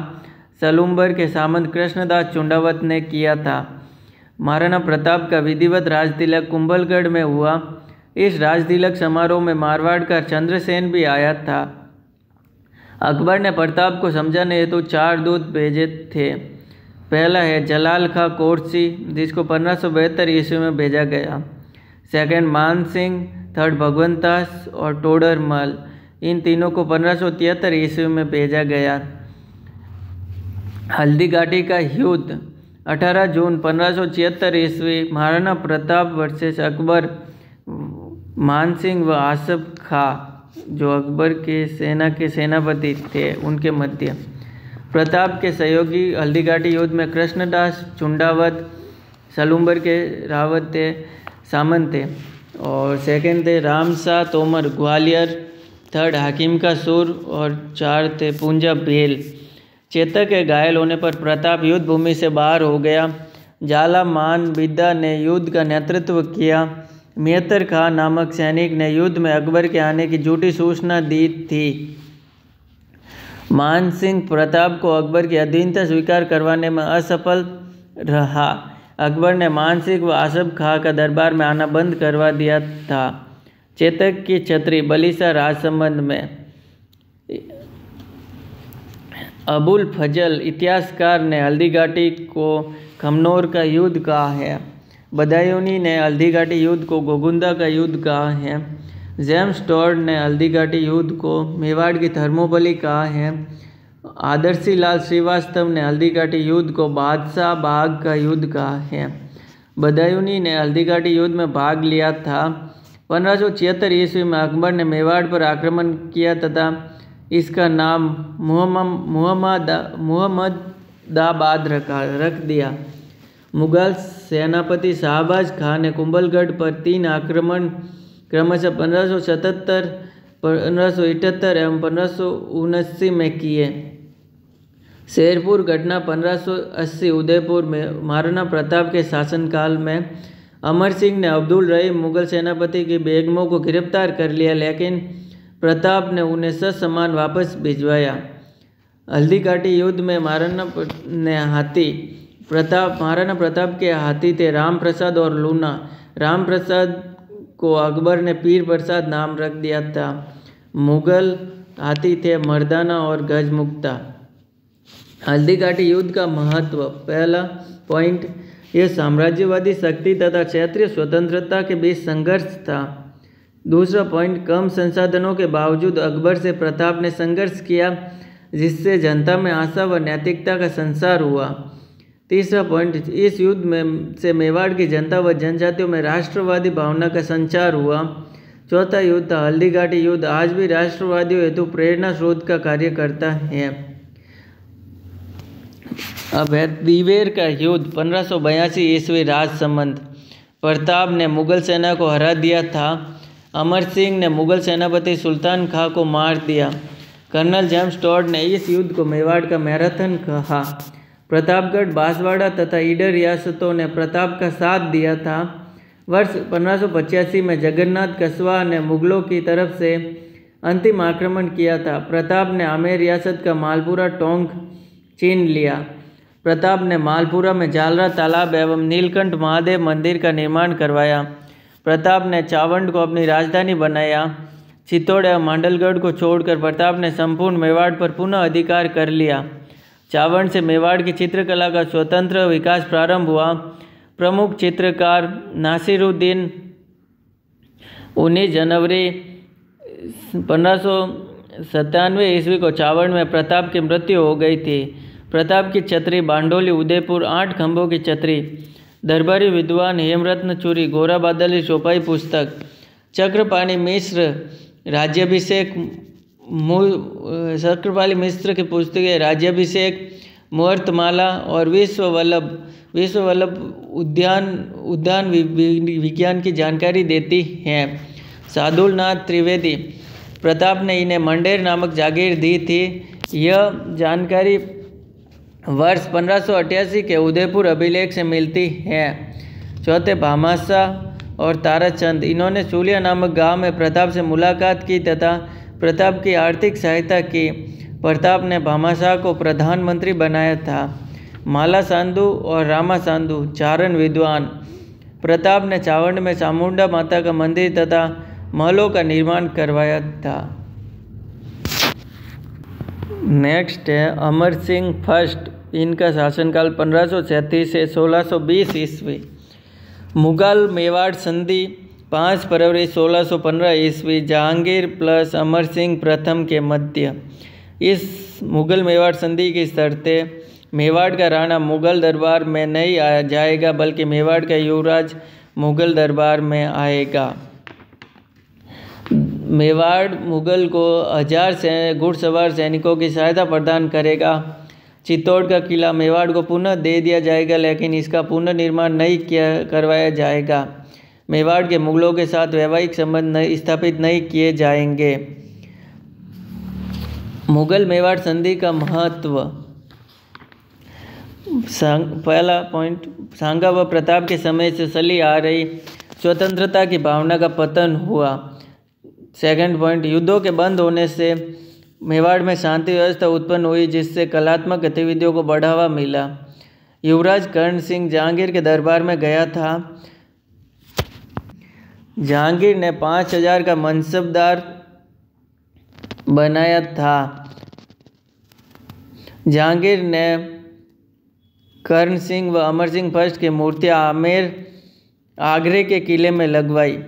सलूम्बर के सामंत कृष्णदास चुंडावत ने किया था। महाराणा प्रताप का विधिवत राज तिलक कुंभलगढ़ में हुआ। इस राज तिलक समारोह में मारवाड़ का चंद्रसेन भी आया था। अकबर ने प्रताप को समझाने हेतु 4 दूत भेजे थे। पहला है जलाल खां कोटसी, जिसको 1572 ईस्वी में भेजा गया। सेकंड मान सिंह, थर्ड भगवंतास और टोडरमल, इन तीनों को 1573 ईस्वी में भेजा गया। हल्दी घाटी का युद्ध 18 जून 1576 ईस्वी महाराणा प्रताप वर्सेस अकबर, मानसिंह व आसफ खां जो अकबर के सेना के सेनापति थे उनके मध्य। प्रताप के सहयोगी हल्दी घाटी युद्ध में कृष्णदास चुंडावत, सलूम्बर के रावत थे, सामंत थे। और सेकंड थे रामशाह तोमर ग्वालियर, थर्ड हकीम का सुर और 4 थे पूंजा बेल। चेतक के घायल होने पर प्रताप युद्ध भूमि से बाहर हो गया। जाला मान बिद्दा ने युद्ध का नेतृत्व किया। मेहतर खां नामक सैनिक ने युद्ध में अकबर के आने की झूठी सूचना दी थी। मान सिंह प्रताप को अकबर की अधीनता स्वीकार करवाने में असफल रहा। अकबर ने मान सिंह व आसफ खां का दरबार में आना बंद करवा दिया था। चेतक की छतरी बलीसा राजसमंद में। अबुल फजल इतिहासकार ने हल्दी घाटी को खमनोर का युद्ध कहा है। बदायूनी ने हल्दी घाटी युद्ध को गोगुंदा का युद्ध कहा है। जेम्स टॉड ने हल्दी घाटी युद्ध को मेवाड़ की थर्मोपली कहा है। आदर्शी लाल श्रीवास्तव ने हल्दी घाटी युद्ध को बादशाह बाग का युद्ध कहा है। बदायूनी ने हल्दी घाटी युद्ध में भाग लिया था। 1576 ईस्वी में अकबर ने मेवाड़ पर आक्रमण किया तथा इसका नाम मुहम्मदाबाद रख दिया। मुगल सेनापति शाहबाज खान ने कुंभलगढ़ पर 3 आक्रमण क्रमशः 1577, 1578 एवं 1579 में किए। शेरपुर घटना 1580 उदयपुर में महाराणा प्रताप के शासनकाल में। अमर सिंह ने अब्दुल रहीम मुगल सेनापति की बेगमों को गिरफ्तार कर लिया, लेकिन प्रताप ने उन्हें ससम्मान वापस भिजवाया। हल्दी घाटी युद्ध में महाराणा प्रताप के हाथी थे राम प्रसाद और लूना। राम प्रसाद को अकबर ने पीर प्रसाद नाम रख दिया था। मुगल हाथी थे मर्दाना और गजमुक्ता। हल्दी घाटी युद्ध का महत्व। पहला पॉइंट, यह साम्राज्यवादी शक्ति तथा क्षेत्रीय स्वतंत्रता के बीच संघर्ष था। दूसरा पॉइंट, कम संसाधनों के बावजूद अकबर से प्रताप ने संघर्ष किया, जिससे जनता में आशा व नैतिकता का संचार हुआ। तीसरा पॉइंट, इस युद्ध में से मेवाड़ की जनता व जनजातियों में राष्ट्रवादी भावना का संचार हुआ। चौथा युद्ध था हल्दी घाटी युद्ध। आज भी राष्ट्रवादियों हेतु प्रेरणा स्रोत का कार्य करता है। अब है दिवेर का युद्ध 1582 ईस्वी राजसमंद। प्रताप ने मुगल सेना को हरा दिया था। अमर सिंह ने मुगल सेनापति सुल्तान खां को मार दिया। कर्नल जेम्स टॉड ने इस युद्ध को मेवाड़ का मैराथन कहा। प्रतापगढ़, बांसवाड़ा तथा ईडर रियासतों ने प्रताप का साथ दिया था। वर्ष 1585 में जगन्नाथ कस्वा ने मुगलों की तरफ से अंतिम आक्रमण किया था। प्रताप ने आमेर रियासत का मालपुरा टोंक छीन लिया। प्रताप ने मालपुरा में जालरा तालाब एवं नीलकंठ महादेव मंदिर का निर्माण करवाया। प्रताप ने चावंड को अपनी राजधानी बनाया। चित्तौड़ एवं मांडलगढ़ को छोड़कर प्रताप ने संपूर्ण मेवाड़ पर पुनः अधिकार कर लिया। चावंड से मेवाड़ की चित्रकला का स्वतंत्र विकास प्रारंभ हुआ। प्रमुख चित्रकार नासिरुद्दीन 19 जनवरी 1597 ईस्वी को चावंड में प्रताप की मृत्यु हो गई थी। प्रताप की छतरी बांडोली उदयपुर 8 खंभों की छतरी। दरबारी विद्वान हेमरत्न चूरी गोरा बादली चौपाई पुस्तक। चक्रपाणी मिश्र राज्याभिषेक चक्रपाली मिश्र की पुस्तकें राज्याभिषेक मुहूर्तमाला और विश्व वल्लभ उद्यान विज्ञान की जानकारी देती हैं। सादुलनाथ त्रिवेदी प्रताप ने इन्हें मंडेर नामक जागीर दी थी। यह जानकारी वर्ष 1588 के उदयपुर अभिलेख से मिलती है। चौथे, भामाशाह और ताराचंद, इन्होंने चूलिया नामक गांव में प्रताप से मुलाकात की तथा प्रताप की आर्थिक सहायता की। प्रताप ने भामाशाह को प्रधानमंत्री बनाया था। माला सांधु और रामा सांधु, चारण विद्वान, प्रताप ने चावंड में चामुंडा माता का मंदिर तथा महलों का निर्माण करवाया था। नेक्स्ट है अमर सिंह फर्स्ट, इनका शासनकाल 1537 से 1620 ईस्वी। मुगल मेवाड़ संधि 5 फरवरी 1615 ईस्वी, जहांगीर प्लस अमर सिंह प्रथम के मध्य। इस मुगल मेवाड़ संधि की शर्तें, मेवाड़ का राणा मुगल दरबार में नहीं आया जाएगा बल्कि मेवाड़ का युवराज मुगल दरबार में आएगा। मेवाड़ मुगल को 1000 घुड़सवार सैनिकों की सहायता प्रदान करेगा। चित्तौड़ का किला मेवाड़ को पुनः दे दिया जाएगा लेकिन इसका पुनर्निर्माण नहीं करवाया जाएगा। मेवाड़ के मुगलों के साथ वैवाहिक संबंध स्थापित नहीं किए जाएंगे। मुगल मेवाड़ संधि का महत्व। पहला पॉइंट, सांगा व प्रताप के समय से चली आ रही स्वतंत्रता की भावना का पतन हुआ। सेकंड पॉइंट, युद्धों के बंद होने से मेवाड़ में शांति व्यवस्था उत्पन्न हुई जिससे कलात्मक गतिविधियों को बढ़ावा मिला। युवराज कर्ण सिंह जहांगीर के दरबार में गया था। जहांगीर ने 5000 का मनसबदार बनाया था। जहांगीर ने कर्ण सिंह व अमर सिंह फर्स्ट की मूर्तियां आगरे के किले में लगवाई।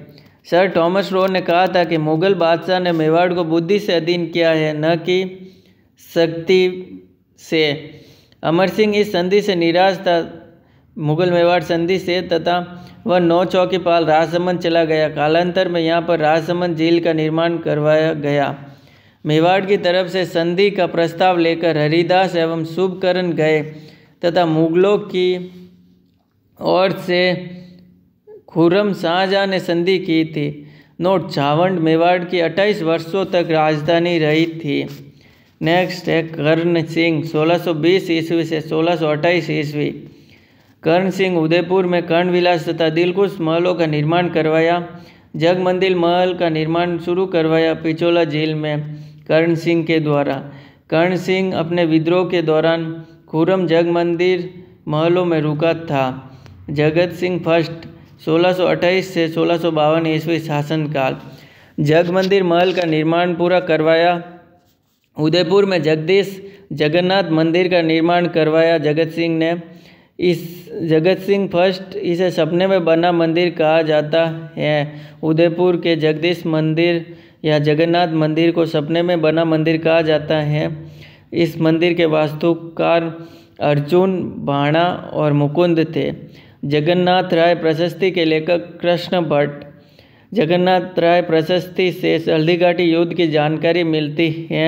सर थॉमस रो ने कहा था कि मुगल बादशाह ने मेवाड़ को बुद्धि से अधीन किया है, न कि शक्ति से। अमर सिंह इस संधि से निराश था, मुगल मेवाड़ संधि से, तथा वह 9 चौकीपाल राजसमंद चला गया। कालांतर में यहाँ पर राजसमंद झील का निर्माण करवाया गया। मेवाड़ की तरफ से संधि का प्रस्ताव लेकर हरिदास एवं शुभकरण गए तथा मुगलों की ओर से खुर्रम शाहजहां ने संधि की थी। नोट, चावंड मेवाड़ की 28 वर्षों तक राजधानी रही थी। नेक्स्ट है कर्ण सिंह 1620 ईस्वी से 1628 ईस्वी। कर्ण सिंह उदयपुर में कर्ण विलास तथा दिलकुश महलों का निर्माण करवाया। जग मंदिर महल का निर्माण शुरू करवाया पिचोला झील में कर्ण सिंह के द्वारा। कर्ण सिंह अपने विद्रोह के दौरान खुर्रम जग मंदिर महलों में रुका था। जगत सिंह फर्स्ट 1628 से 1652 ईस्वी शासनकाल। जग मंदिर महल का निर्माण पूरा करवाया। उदयपुर में जगन्नाथ मंदिर का निर्माण करवाया जगत सिंह ने। इस जगत सिंह फर्स्ट, इसे सपने में बना मंदिर कहा जाता है। उदयपुर के जगदीश मंदिर या जगन्नाथ मंदिर को सपने में बना मंदिर कहा जाता है। इस मंदिर के वास्तुकार अर्जुन, भाणा और मुकुंद थे। जगन्नाथ राय प्रशस्ति के लेखक कृष्ण भट्ट। जगन्नाथ राय प्रशस्ति से हल्दीघाटी युद्ध की जानकारी मिलती है।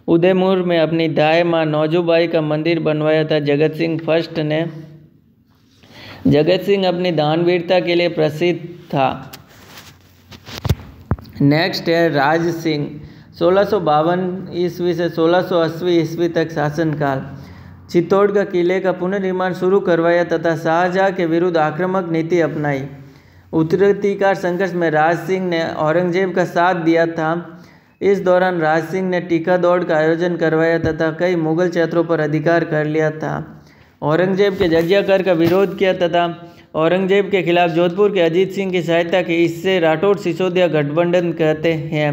उदयपुर में अपनी दाई माँ नौजूबाई का मंदिर बनवाया था जगत सिंह फर्स्ट ने। जगत सिंह अपनी दानवीरता के लिए प्रसिद्ध था। नेक्स्ट है राज सिंह 1652 ईस्वी से 1680 ईस्वी तक शासनकाल। चित्तौड़गढ़ किले का पुनर्निर्माण शुरू करवाया तथा शाहजहां के विरुद्ध आक्रामक नीति अपनाई। उत्तराधिकार संघर्ष में राज सिंह ने औरंगजेब का साथ दिया था। इस दौरान राज सिंह ने टीका दौड़ का आयोजन करवाया तथा कई मुगल क्षेत्रों पर अधिकार कर लिया था। औरंगजेब के जजिया कर का विरोध किया तथा औरंगजेब के खिलाफ जोधपुर के अजीत सिंह की सहायता की। इससे राठौड़ सिसोदिया गठबंधन कहते हैं।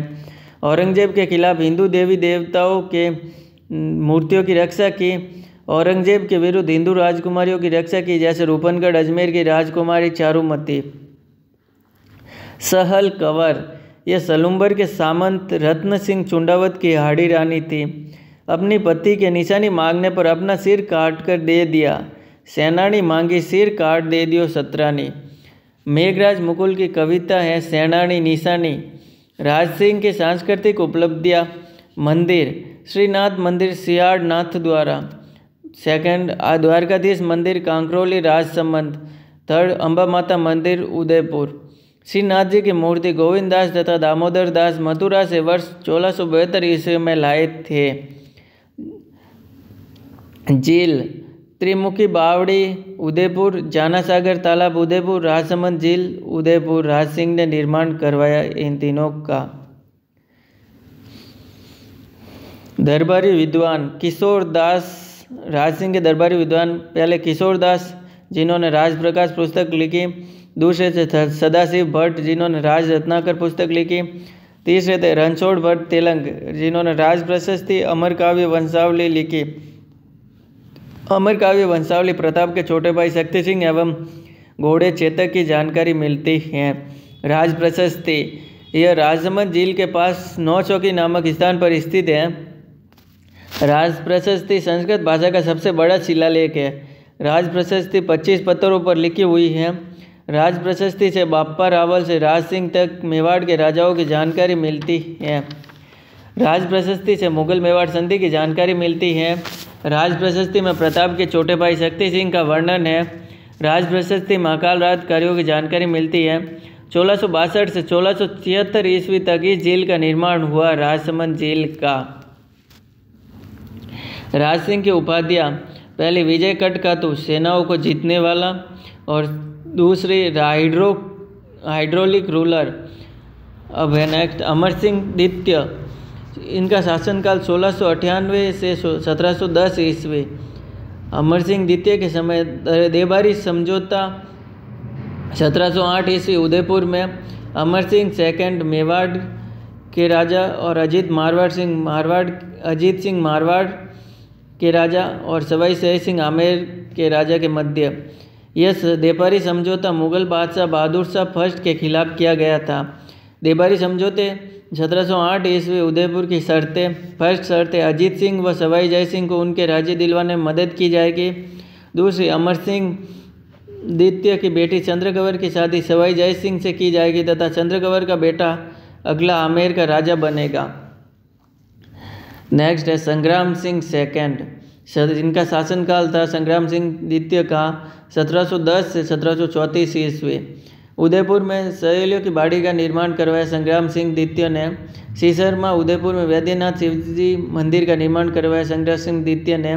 औरंगजेब के खिलाफ हिंदू देवी देवताओं के मूर्तियों की रक्षा की। औरंगजेब के विरुद्ध हिंदू राजकुमारियों की रक्षा की, जैसे रूपनगढ़ अजमेर की राजकुमारी चारुमती। सहल कंवर, यह सलुम्बर के सामंत रत्न सिंह चुंडावत की हाड़ी रानी थी। अपनी पति के निशानी मांगने पर अपना सिर काट कर दे दिया। सेनानी मांगी सिर काट दे दियो सतरानी। मेघराज मुकुल की कविता है सेनानी निशानी। राज सिंह की सांस्कृतिक उपलब्धियाँ। मंदिर, श्रीनाथ मंदिर सियाड़ नाथ द्वारा सेकंड द्वारकाधीश मंदिर कांकरोली राजसमंद। थर्ड अंबा माता मंदिर उदयपुर। श्रीनाथ जी की मूर्ति गोविंद दास तथा दामोदर दास मथुरा से वर्ष 1672 ईस्वी में लाए थे। झील त्रिमुखी बावड़ी उदयपुर, जाना सागर तालाब उदयपुर, राजसमंद झील उदयपुर। राज सिंह ने निर्माण करवाया इन तीनों का। दरबारी विद्वान किशोर दास। राज सिंह के दरबारी विद्वान पहले किशोर दास जिन्होंने राज प्रकाश पुस्तक लिखी, दूसरे थे सदाशिव भट्ट जिन्होंने राज रत्नाकर पुस्तक लिखी, तीसरे थे रणछोड़ भट्ट तेलंग जिन्होंने राज प्रशस्ति अमर काव्य वंशावली लिखी। अमर काव्य वंशावली प्रताप के छोटे भाई शक्ति सिंह एवं घोड़े चेतक की जानकारी मिलती है। राज प्रशस्ति यह राजसमंद झील के पास नौचौकी नामक स्थान पर स्थित है। राज प्रशस्ति संस्कृत भाषा का सबसे बड़ा शिलालेख है। राज प्रशस्ति 25 पत्थरों पर लिखी हुई है। राज प्रशस्ति से बाप्पा रावल से राज सिंह तक मेवाड़ के राजाओं की जानकारी मिलती है। राज प्रशस्ति से मुगल मेवाड़ संधि की जानकारी मिलती है। राज प्रशस्ति में प्रताप के छोटे भाई शक्ति सिंह का वर्णन है। राज प्रशस्ति में अकाल रात कार्यों की जानकारी मिलती है। 1662 से 1676 ईस्वी तक इस झील का निर्माण हुआ। राजसमंद झील का। राज सिंह की उपाधियाँ, पहली विजय कटकातु सेनाओं को जीतने वाला और दूसरी हाइड्रोलिक रूलर। अब है नेक्स्ट अमर सिंह द्वितीय। इनका शासनकाल 1698 से 1710 ईस्वी। अमर सिंह द्वितीय के समय देबारी समझौता 1708 ईस्वी उदयपुर में। अमर सिंह सेकंड मेवाड़ के राजा और अजीत सिंह मारवाड़ के राजा और सवाई शहर सिंह आमेर के राजा के मध्य। यह देबारी समझौता मुगल बादशाह बहादुर शाह फर्स्ट के खिलाफ किया गया था। देबारी समझौते 1708 ईस्वी उदयपुर की शर्तें। फर्स्ट शर्त है अजीत सिंह व सवाई जय सिंह को उनके राज्य दिलवाने में मदद की जाएगी। दूसरी, अमर सिंह द्वितीय की बेटी चंद्रगौर की शादी सवाई जय सिंह से की जाएगी तथा चंद्रगौर का बेटा अगला आमेर का राजा बनेगा। नेक्स्ट है संग्राम सिंह सेकंड। इनका शासनकाल था संग्राम सिंह द्वितीय का 1710 से 1734 ईस्वी। उदयपुर में सहेलियों की बाड़ी का निर्माण करवाया संग्राम सिंह द्वितीय ने। सीसरमा उदयपुर में वैद्यनाथ शिवजी मंदिर का निर्माण करवाया संग्राम सिंह द्वितीय ने।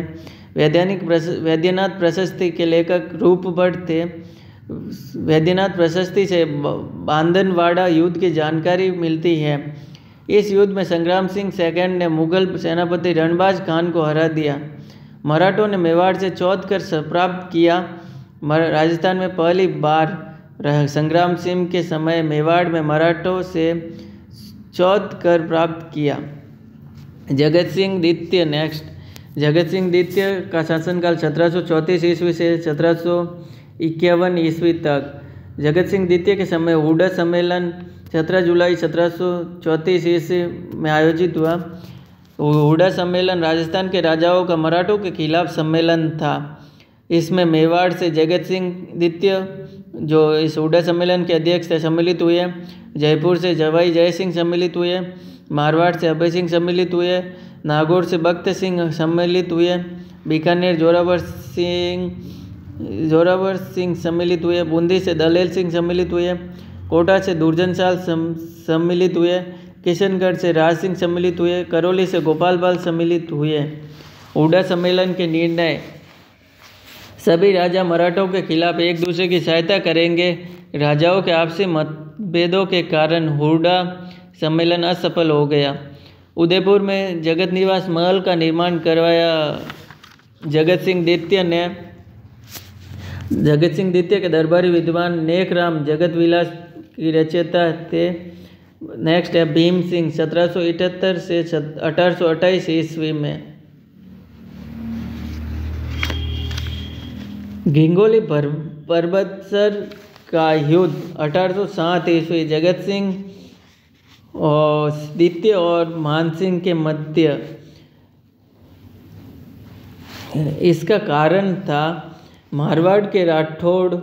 वैद्यनाथ प्रशस्ति के लेखक रूप भट्ट थे। वैद्यनाथ प्रशस्ति से बांधनवाड़ा युद्ध की जानकारी मिलती है। इस युद्ध में संग्राम सिंह सेकंड ने मुगल सेनापति रणबाज खान को हरा दिया। मराठों ने मेवाड़ से चौथ कर प्राप्त किया। राजस्थान में पहली बार संग्राम सिंह के समय मेवाड़ में मराठों से चौथ कर प्राप्त किया। जगत सिंह द्वितीय नेक्स्ट। जगत सिंह द्वितीय का शासनकाल 1734 ईस्वी से 1751 ईस्वी तक। जगत सिंह द्वितीय के समय हुडा सम्मेलन 17 जुलाई 1734 ईस्वी में आयोजित हुआ। हुडा सम्मेलन राजस्थान के राजाओं का मराठों के खिलाफ सम्मेलन था। इसमें मेवाड़ से जगत सिंह द्वितीय जो इस हुडा सम्मेलन के अध्यक्ष थे सम्मिलित हुए। जयपुर से जवाई जय सिंह सम्मिलित हुए। मारवाड़ से अभय सिंह सम्मिलित हुए। नागौर से बख्त सिंह सम्मिलित हुए। बीकानेर जोरावर सिंह सम्मिलित हुए। बूंदी से दलेल सिंह सम्मिलित हुए। कोटा से दुर्जनशाल सम्मिलित हुए। किशनगढ़ से राज सिंह सम्मिलित हुए। करौली से गोपाल बाल सम्मिलित हुए। हुडा सम्मेलन के निर्णय, सभी राजा मराठों के खिलाफ एक दूसरे की सहायता करेंगे। राजाओं के आपसी मतभेदों के कारण हुडा सम्मेलन असफल हो गया। उदयपुर में जगत निवास महल का निर्माण करवाया जगत सिंह द्वितीय ने। जगत सिंह द्वितीय के दरबारी विद्वान नेकराम जगत विलास की रचयिता थे। नेक्स्ट है भीम सिंह 1778 से 1828 ईस्वी में। घिंगोली पर्वतसर का युद्ध 1807 ईस्वी जगत सिंह और द्वितीय और मानसिंह के मध्य। इसका कारण था मारवाड़ के राठौड़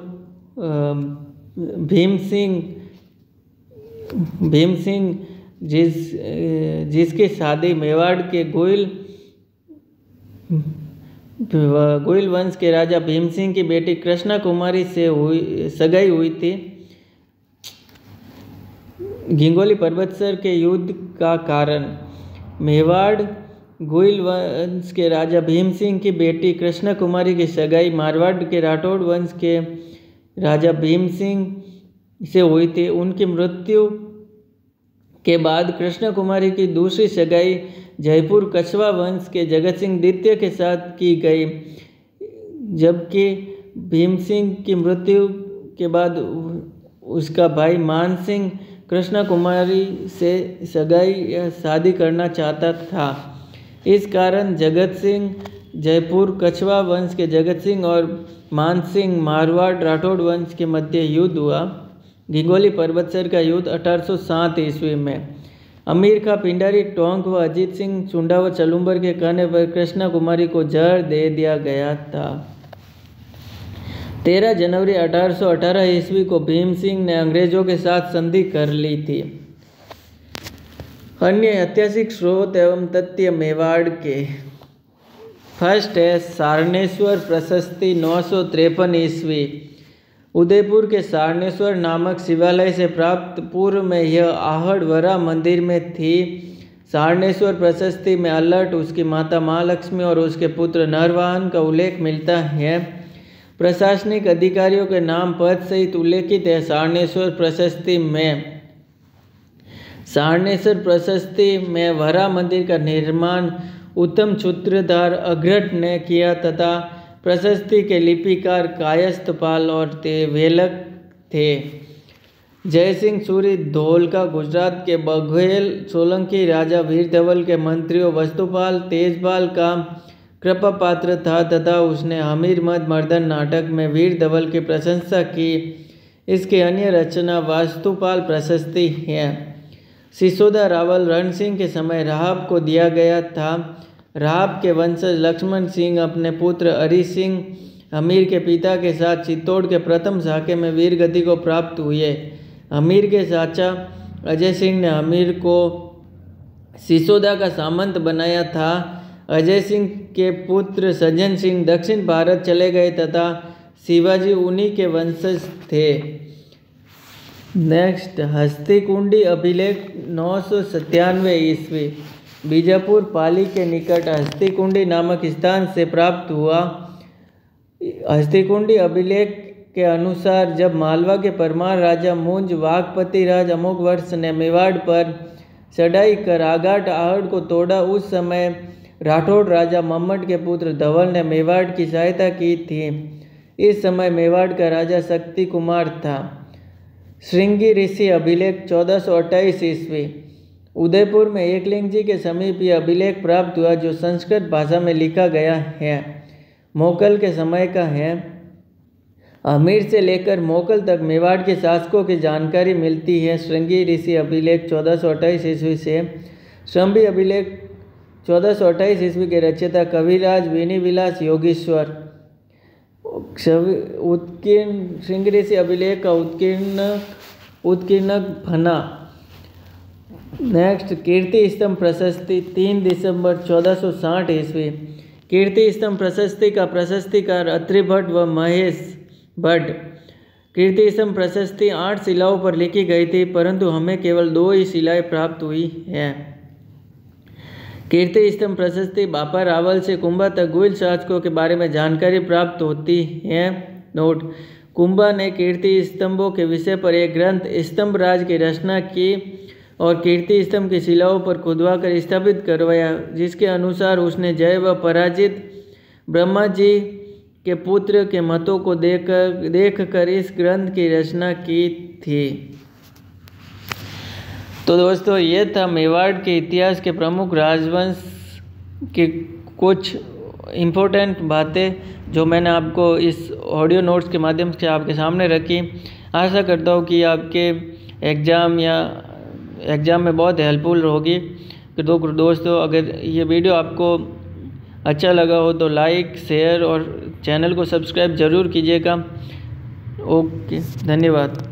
भीम सिंह जिसकी शादी मेवाड़ के गोयल गोइल वंश के राजा भीम सिंह की बेटी कृष्णा कुमारी से सगाई हुई थी। घिंगोली पर्वतसर के युद्ध का कारण। मेवाड़ गोइल वंश के राजा भीम सिंह की बेटी कृष्णा कुमारी की सगाई मारवाड़ के राठौड़ वंश के राजा भीम सिंह से हुई थी। उनकी मृत्यु के बाद कृष्णा कुमारी की दूसरी सगाई जयपुर कछवा वंश के जगत सिंह द्वितीय के साथ की गई, जबकि भीम सिंह की मृत्यु के बाद उसका भाई मान सिंह कृष्णा कुमारी से सगाई या शादी करना चाहता था। इस कारण जगत सिंह जयपुर कछवा वंश के जगत सिंह और मान सिंह मारवाड़ राठौड़ वंश के मध्य युद्ध हुआ। घिंगोली पर्वतसर का युद्ध 1807 ईस्वी में। अमीर खां पिंडारी टोंक व अजीत सिंह चुंडा व चलुम्बर के कहने पर कृष्णा कुमारी को जहर दे दिया गया था। 13 जनवरी 1818 ईस्वी को भीम सिंह ने अंग्रेजों के साथ संधि कर ली थी। अन्य ऐतिहासिक स्रोत एवं तथ्य मेवाड़ के। फर्स्ट है सारनेश्वर प्रशस्ति 953 ईस्वी। उदयपुर के सारनेश्वर नामक शिवालय से प्राप्त। पूर्व में यह आहड़वरा मंदिर में थी। सारनेश्वर प्रशस्ति में अल्लट, उसकी माता महालक्ष्मी और उसके पुत्र नरवाहन का उल्लेख मिलता है। प्रशासनिक अधिकारियों के नाम पद सहित उल्लेखित है सारनेश्वर प्रशस्ति में। सारनेश्वर प्रशस्ति में वरा मंदिर का निर्माण उत्तम सूत्रधार अग्रट ने किया तथा प्रशस्ति के लिपिकार कायस्थपाल और वेलक थे। जयसिंह सूरी धौलका गुजरात के बघेल सोलंकी राजा वीर धवल के मंत्रियों वस्तुपाल तेजपाल का कृपा पात्र था तथा उसने हमीर मद मर्दन नाटक में वीर धवल की प्रशंसा की। इसकी अन्य रचना वास्तुपाल प्रशस्ति है। सिसोदा रावल रण सिंह के समय राहब को दिया गया था। राहब के वंशज लक्ष्मण सिंह अपने पुत्र हरि सिंह हमीर के पिता के साथ चित्तौड़ के प्रथम साके में वीर गति को प्राप्त हुए। हमीर के चाचा अजय सिंह ने हमीर को सिसोदा का सामंत बनाया था। अजय सिंह के पुत्र सज्जन सिंह दक्षिण भारत चले गए तथा शिवाजी उन्हीं के वंशज थे। नेक्स्ट हस्तिकुंडी अभिलेख 997 ईस्वी। बीजापुर पाली के निकट हस्तिकुंडी नामक स्थान से प्राप्त हुआ। हस्तिकुंडी अभिलेख के अनुसार जब मालवा के परमार राजा मुंज वाघपति राज अमोघ वर्ष ने मेवाड़ पर चढ़ाई कर आगाट आहड़ को तोड़ा, उस समय राठौड़ राजा मम्मट के पुत्र धवल ने मेवाड़ की सहायता की थी। इस समय मेवाड़ का राजा शक्ति कुमार था। श्रृंगी ऋषि अभिलेख 1428 ईस्वी। उदयपुर में एकलिंग जी के समीप यह अभिलेख प्राप्त हुआ जो संस्कृत भाषा में लिखा गया है। मोकल के समय का है। अमीर से लेकर मोकल तक मेवाड़ के शासकों की जानकारी मिलती है। श्रृंगी ऋषि अभिलेख 1428 ईस्वी से। श्रंभी अभिलेख 1428 ईस्वी के रचयिता कविराज विनिविलास योगीश्वर। उत्कीर्ण श्रृंगी ऋषि अभिलेख का उत्कीर्णक फना। नेक्स्ट कीर्ति स्तंभ प्रशस्ति 3 दिसंबर 1460 ईस्वी। कीर्ति स्तंभ प्रशस्ति का प्रशस्तिकार अत्रि भट्ट व महेश भट्ट। कीर्ति स्तंभ प्रशस्ति 8 शिलाओं पर लिखी गई थी, परंतु हमें केवल 2 ही शिलाएं प्राप्त हुई हैं। कीर्ति स्तंभ प्रशस्ति बापा रावल से कुंभा तक गोइल शासकों के बारे में जानकारी प्राप्त होती है। नोट: कुंभा ने कीर्ति स्तंभों के विषय पर एक ग्रंथ स्तंभ राज की रचना की और कीर्ति स्तंभ की शिलाओं पर खुदवाकर स्थापित करवाया, जिसके अनुसार उसने जय व पराजित ब्रह्मा जी के पुत्र के मतों को देखकर इस ग्रंथ की रचना की थी। तो दोस्तों, ये था मेवाड़ के इतिहास के प्रमुख राजवंश की कुछ इम्पोर्टेंट बातें जो मैंने आपको इस ऑडियो नोट्स के माध्यम से आपके सामने रखी। आशा करता हूँ कि आपके एग्ज़ाम में बहुत हेल्पफुल होगी। तो दोस्तों, अगर ये वीडियो आपको अच्छा लगा हो तो लाइक, शेयर और चैनल को सब्सक्राइब ज़रूर कीजिएगा। ओके, धन्यवाद।